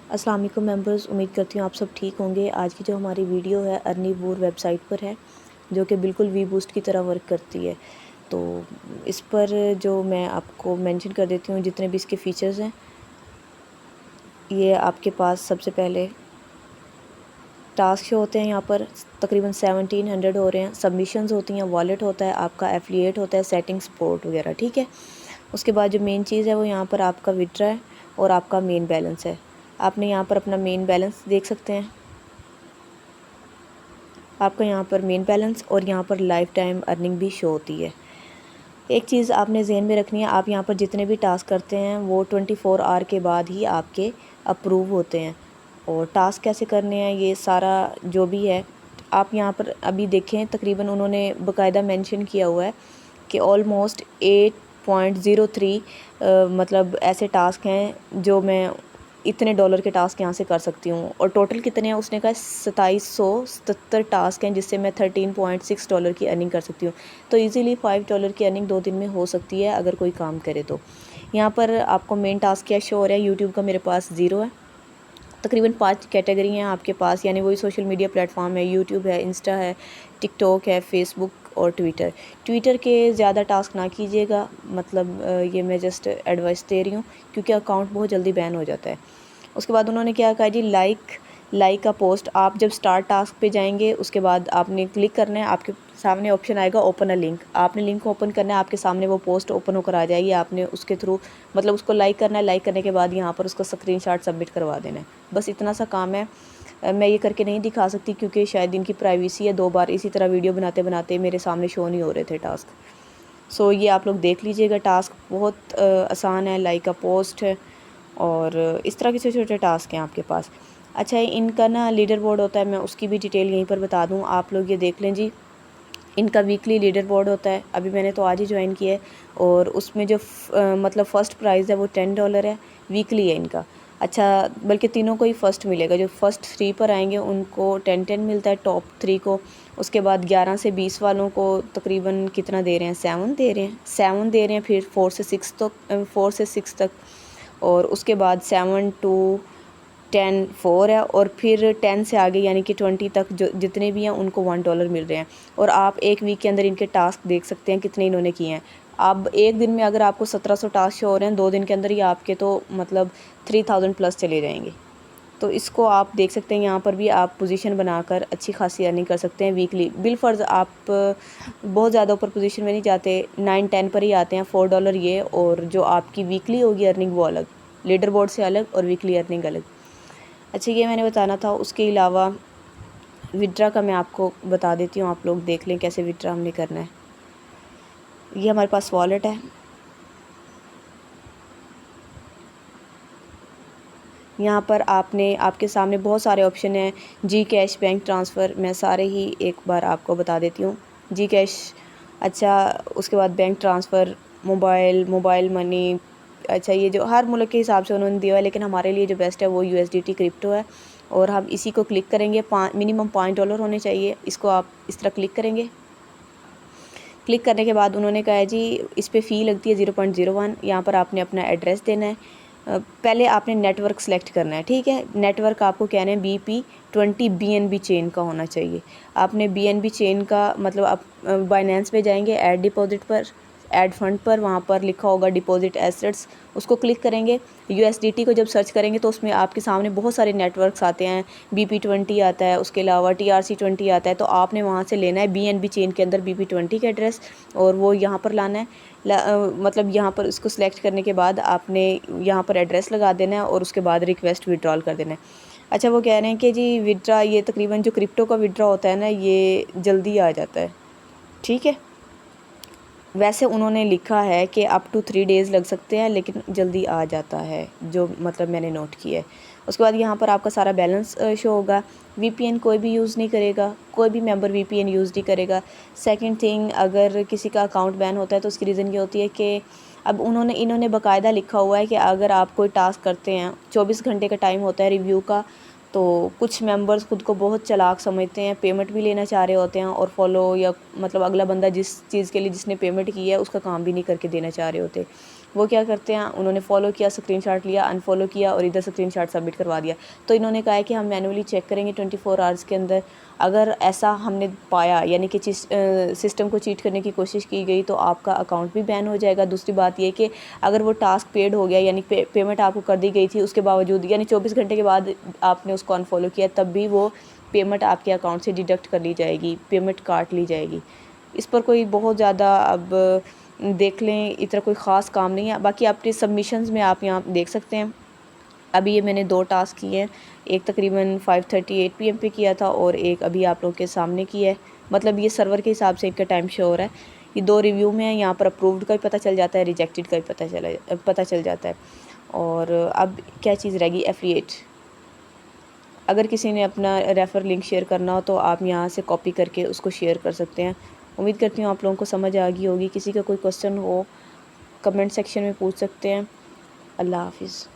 अस्सलाम वालेकुम मेंबर्स, उम्मीद करती हूँ आप सब ठीक होंगे। आज की जो हमारी वीडियो है अर्निवूर वेबसाइट पर है, जो कि बिल्कुल वी बूस्ट की तरह वर्क करती है। तो इस पर जो मैं आपको मेंशन कर देती हूँ जितने भी इसके फ़ीचर्स हैं। ये आपके पास सबसे पहले टास्क शो होते हैं, यहाँ पर तकरीबन 1700 हो रहे हैं। सबमिशंस होती हैं, वॉलेट होता है, आपका एफिलिएट होता है, सेटिंग सपोर्ट वगैरह, ठीक है। उसके बाद जो मेन चीज़ है वो यहाँ पर आपका विड्रा है और आपका मेन बैलेंस है। आपने यहाँ पर अपना मेन बैलेंस देख सकते हैं, आपका यहाँ पर मेन बैलेंस और यहाँ पर लाइफ टाइम अर्निंग भी शो होती है। एक चीज़ आपने ज़हन में रखनी है, आप यहाँ पर जितने भी टास्क करते हैं वो 24 आवर के बाद ही आपके अप्रूव होते हैं। और टास्क कैसे करने हैं ये सारा जो भी है आप यहाँ पर अभी देखें, तकरीबन उन्होंने बाकायदा मेंशन किया हुआ है कि ऑलमोस्ट 8.03 मतलब ऐसे टास्क हैं जो मैं इतने डॉलर के टास्क यहाँ से कर सकती हूँ। और टोटल कितने हैं उसने कहा 2777 टास्क हैं, जिससे मैं 13.6 डॉलर की अर्निंग कर सकती हूँ। तो इजीली 5 डॉलर की अर्निंग 2 दिन में हो सकती है अगर कोई काम करे तो। यहाँ पर आपको मेन टास्क क्या शो हो रहा है, यूट्यूब का मेरे पास 0 है। तकरीबन 5 कैटेगरी हैं आपके पास, यानी वही सोशल मीडिया प्लेटफॉर्म है, यूट्यूब है, इंस्टा है, टिकटॉक है, फेसबुक और ट्विटर के ज़्यादा टास्क ना कीजिएगा, मतलब ये मैं जस्ट एडवाइस दे रही हूँ क्योंकि अकाउंट बहुत जल्दी बैन हो जाता है। उसके बाद उन्होंने क्या कहा जी, लाइक का पोस्ट। आप जब स्टार्ट टास्क पे जाएंगे उसके बाद आपने क्लिक करना है, आपके सामने ऑप्शन आएगा ओपन अ लिंक। आपने लिंक को ओपन करना है, आपके सामने वो पोस्ट ओपन होकर आ जाएगी। आपने उसके थ्रू मतलब उसको लाइक करना है, लाइक करने के बाद यहाँ पर उसका स्क्रीनशॉट सबमिट करवा देना है। बस इतना सा काम है। मैं ये करके नहीं दिखा सकती क्योंकि शायद इनकी प्राइवेसी है। 2 बार इसी तरह वीडियो बनाते बनाते मेरे सामने शो नहीं हो रहे थे टास्क। सो ये आप लोग देख लीजिएगा, टास्क बहुत आसान है, लाइक का पोस्ट है और इस तरह के छोटे छोटे टास्क हैं आपके पास। अच्छा, इनका ना लीडर बोर्ड होता है, मैं उसकी भी डिटेल यहीं पर बता दूं, आप लोग ये देख लें जी। इनका वीकली लीडर बोर्ड होता है, अभी मैंने तो आज ही ज्वाइन किया है और उसमें जो मतलब फ़र्स्ट प्राइज़ है वो $10 है, वीकली है इनका। अच्छा, बल्कि तीनों को ही फ़र्स्ट मिलेगा। जो फर्स्ट 3 पर आएंगे उनको 10-10 मिलता है, टॉप 3 को। उसके बाद 11 से 20 वालों को तकरीबन कितना दे रहे हैं, 7 दे रहे हैं। फिर 4 से 6 तक और उसके बाद 7 टू 10 4 है और फिर 10 से आगे यानी कि 20 तक जो जितने भी हैं उनको $1 मिल रहे हैं। और आप एक वीक के अंदर इनके टास्क देख सकते हैं कितने इन्होंने किए हैं। अब एक दिन में अगर आपको 1700 टास्क शो हो रहे हैं, 2 दिन के अंदर ही आपके तो मतलब 3000 प्लस चले जाएंगे। तो इसको आप देख सकते हैं, यहाँ पर भी आप पोजीशन बनाकर अच्छी खासी अर्निंग कर सकते हैं वीकली। बिलफर्ज आप बहुत ज़्यादा ऊपर पोजीशन में नहीं जाते, 9-10 पर ही आते हैं। $4 ये, और जो आपकी वीकली होगी अर्निंग वो अलग, लीडर बोर्ड से अलग और वीकली अर्निंग अलग। अच्छा, ये मैंने बताना था। उसके अलावा विड्रा का मैं आपको बता देती हूँ, आप लोग देख लें कैसे विड्रा हमने करना है। ये हमारे पास वॉलेट है, यहाँ पर आपने आपके सामने बहुत सारे ऑप्शन हैं। जी कैश, बैंक ट्रांसफ़र, मैं सारे ही एक बार आपको बता देती हूँ। जी कैश, अच्छा, उसके बाद बैंक ट्रांसफ़र, मोबाइल मनी। अच्छा, ये जो हर मुल्क के हिसाब से उन्होंने दिया है, लेकिन हमारे लिए जो बेस्ट है वो USDT क्रिप्टो है। और हम इसी को क्लिक करेंगे, मिनिमम $5 होने चाहिए। इसको आप इस तरह क्लिक करेंगे। क्लिक करने के बाद उन्होंने कहा है जी इस पर फ़ी लगती है 0.01। यहाँ पर आपने अपना एड्रेस देना है। पहले आपने नेटवर्क सेलेक्ट करना है, ठीक है। नेटवर्क आपको कहना है BP20 BNB चेन का होना चाहिए। आपने BNB चेन का मतलब आप बाइनेंस पे जाएंगे, ऐड डिपॉजिट पर, ऐड फंड पर, वहाँ पर लिखा होगा डिपॉजिट एसेट्स, उसको क्लिक करेंगे। USDT को जब सर्च करेंगे तो उसमें आपके सामने बहुत सारे नेटवर्क्स आते हैं। BP20 आता है, उसके अलावा TRC20 आता है। तो आपने वहाँ से लेना है BNB चेन के अंदर BP20 का एड्रेस और वो यहाँ पर लाना है। मतलब यहाँ पर इसको सिलेक्ट करने के बाद आपने यहाँ पर एड्रेस लगा देना है और उसके बाद रिक्वेस्ट विड्रॉल कर देना है। अच्छा, वो कह रहे हैं कि जी विड्रा, ये तकरीबन जो क्रिप्टो का विड्रा होता है ना, ये जल्दी आ जाता है, ठीक है। वैसे उन्होंने लिखा है कि अप टू 3 डेज़ लग सकते हैं, लेकिन जल्दी आ जाता है, जो मतलब मैंने नोट किया है। उसके बाद यहाँ पर आपका सारा बैलेंस शो होगा। VPN कोई भी यूज़ नहीं करेगा, कोई भी मेंबर VPN यूज़ नहीं करेगा। सेकंड थिंग, अगर किसी का अकाउंट बैन होता है तो उसकी रीज़न ये होती है कि अब इन्होंने बाकायदा लिखा हुआ है कि अगर आप कोई टास्क करते हैं, 24 घंटे का टाइम होता है रिव्यू का। तो कुछ मेंबर्स खुद को बहुत चालाक समझते हैं, पेमेंट भी लेना चाह रहे होते हैं और फॉलो या मतलब अगला बंदा जिस चीज़ के लिए जिसने पेमेंट की है उसका काम भी नहीं करके देना चाह रहे होते। वो क्या करते हैं, उन्होंने फॉलो किया, स्क्रीनशॉट लिया, अनफॉलो किया और इधर स्क्रीनशॉट सबमिट करवा दिया। तो इन्होंने कहा है कि हम मैनुअली चेक करेंगे 24 आवर्स के अंदर, अगर ऐसा हमने पाया यानी कि सिस्टम को चीट करने की कोशिश की गई तो आपका अकाउंट भी बैन हो जाएगा। दूसरी बात ये कि अगर वो टास्क पेड हो गया यानी पेमेंट आपको कर दी गई थी, उसके बावजूद यानी 24 घंटे के बाद आपने उसको अनफॉलो किया, तब भी वो पेमेंट आपके अकाउंट से डिडक्ट कर ली जाएगी, पेमेंट काट ली जाएगी। इस पर कोई बहुत ज़्यादा अब देख लें इतना कोई ख़ास काम नहीं है। बाकी अपनी सबमिशंस में आप यहाँ देख सकते हैं, अभी ये मैंने 2 टास्क किए हैं, एक तकरीबन 5:38 PM पे किया था और एक अभी आप लोगों के सामने किया है। मतलब ये सर्वर के हिसाब से इनका टाइम शो हो रहा है। ये 2 रिव्यू में है, यहाँ पर अप्रूव्ड का भी पता चल जाता है, रिजेक्टेड का भी पता चल जाता है। और अब क्या चीज़ रहेगी, एफिलिएट। अगर किसी ने अपना रेफ़र लिंक शेयर करना हो तो आप यहाँ से कॉपी करके उसको शेयर कर सकते हैं। उम्मीद करती हूँ आप लोगों को समझ आ गई होगी। किसी का कोई क्वेश्चन हो कमेंट सेक्शन में पूछ सकते हैं। अल्लाह हाफ़िज़।